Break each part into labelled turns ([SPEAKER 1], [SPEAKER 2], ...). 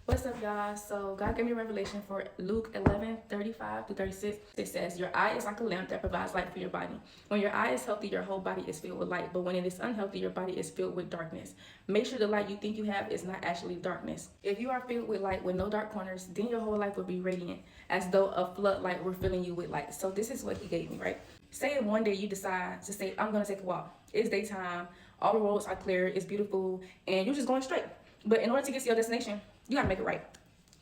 [SPEAKER 1] What's up, y'all? So God gave me a revelation for Luke 11:35-36. It says, your eye is like a lamp that provides light for your body. When your eye is healthy, your whole body is filled with light. But when it is unhealthy, your body is filled with darkness. Make sure the light you think you have is not actually darkness. If you are filled with light with no dark corners, then your whole life will be radiant, as though a floodlight were filling you with light. So this is what he gave me, right? Say one day you decide to say, I'm going to take a walk. It's daytime. All the roads are clear. It's beautiful. And you're just going straight. But in order to get to your destination, you gotta make it right.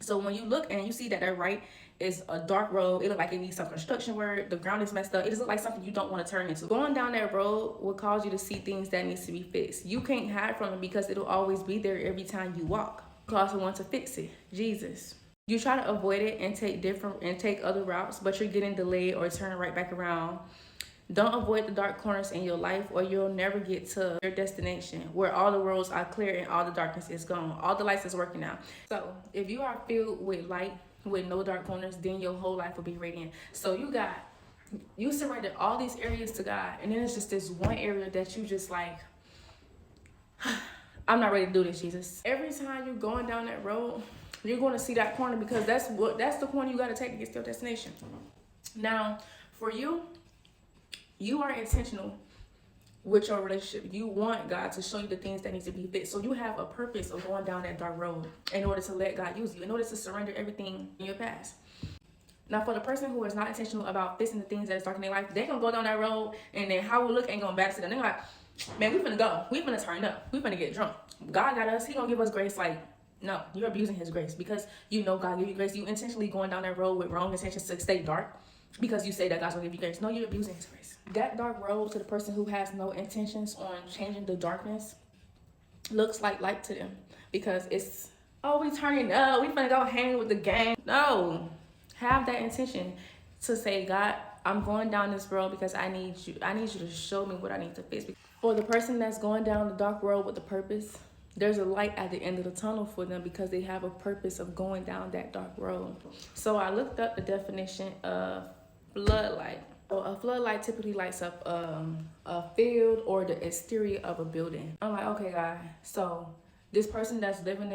[SPEAKER 1] So when you look and you see that that right is a dark road, it look like it needs some construction work, the ground is messed up, it just look like something you don't want to turn into. Going down that road will cause you to see things that needs to be fixed. You can't hide from it because it'll always be there every time you walk. You also want to fix it. Jesus. You try to avoid it and take other routes, but you're getting delayed or turning right back around. Don't avoid the dark corners in your life, or you'll never get to your destination where all the roads are clear and all the darkness is gone. All the lights is working now. So if you are filled with light with no dark corners, then your whole life will be radiant. So you surrendered all these areas to God, and then it's just this one area that you just like, I'm not ready to do this, Jesus. Every time you're going down that road, you're going to see that corner, because that's the corner you got to take to get to your destination. Now, for you are intentional with your relationship. You want God to show you the things that need to be fixed. So you have a purpose of going down that dark road in order to let God use you, in order to surrender everything in your past. Now, for the person who is not intentional about fixing the things that is dark in their life, they gonna go down that road, and then how we look ain't gonna matter to them. They're like, man, we finna go. We finna turn up. We finna get drunk. God got us. He gonna give us grace. Like, no, you're abusing his grace, because you know God give you grace. You intentionally going down that road with wrong intentions to stay dark because you say that God's gonna give you grace. No, you're abusing his grace. That dark road, to the person who has no intentions on changing the darkness, looks like light to them, because it's, oh, we turning up, we finna go hang with the gang. No, have that intention to say, God, I'm going down this road because I need you to show me what I need to fix. For the person that's going down the dark road with a purpose, there's a light at the end of the tunnel for them, because they have a purpose of going down that dark road. So I looked up the definition of floodlight. A floodlight typically lights up a field or the exterior of a building. I'm like, okay, God. So this person that's going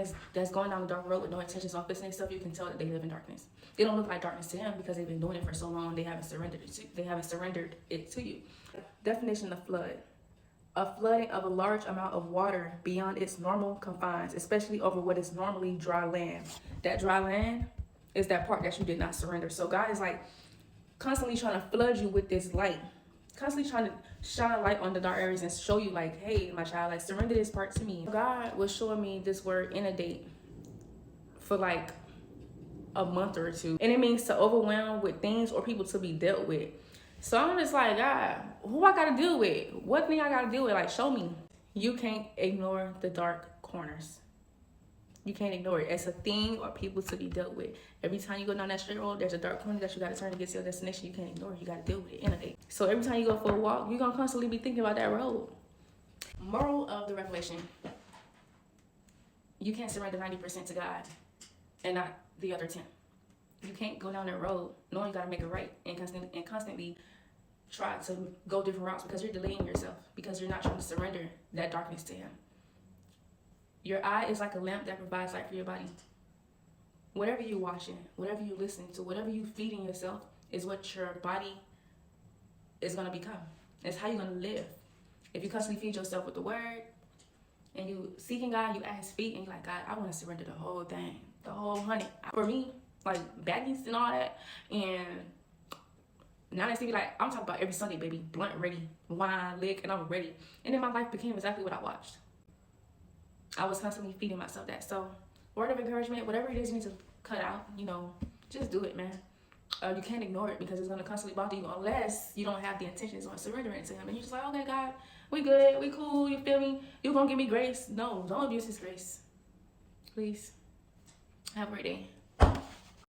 [SPEAKER 1] down the dark road with no intentions on fixing stuff, you can tell that they live in darkness. They don't look like darkness to him because they've been doing it for so long. They haven't surrendered it to you. Definition of flood: a flooding of a large amount of water beyond its normal confines, especially over what is normally dry land. That dry land is that part that you did not surrender. So God is like constantly trying to flood you with this light, constantly trying to shine light on the dark areas and show you like, hey, my child, like, surrender this part to me. God was showing me this word inundate for like a month or two, and it means to overwhelm with things or people to be dealt with. So I'm just like, God, who I gotta deal with? What thing I gotta deal with? Like, show me. You can't ignore the dark corners. You can't ignore it. It's a thing or people to be dealt with. Every time you go down that straight road, there's a dark corner that you got to turn to get to your destination. You can't ignore it. You got to deal with it, inundate. So every time you go for a walk, you're going to constantly be thinking about that road. Moral of the revelation: you can't surrender 90% to God and not the other 10. You can't go down that road knowing you got to make it right and constantly try to go different routes, because you're delaying yourself, because you're not trying to surrender that darkness to him. Your eye is like a lamp that provides light for your body. Whatever you're watching, whatever you're listening to, whatever you're feeding yourself is what your body is going to become. It's how you're going to live. If you constantly feed yourself with the word and you seeking God, you at his feet and you're like, God, I want to surrender the whole thing, the whole honey. For me, like baggies and all that, and now they see me like, I'm talking about every Sunday, baby, blunt ready, wine, lick, and I'm ready. And then my life became exactly what I watched. I was constantly feeding myself that. So, word of encouragement, whatever it is you need to cut out, just do it, man. You can't ignore it, because it's going to constantly bother you unless you don't have the intentions on surrendering to him. And you're just like, okay, God, we good, we cool, you feel me? You're going to give me grace. No, don't abuse his grace. Please. Have a great day.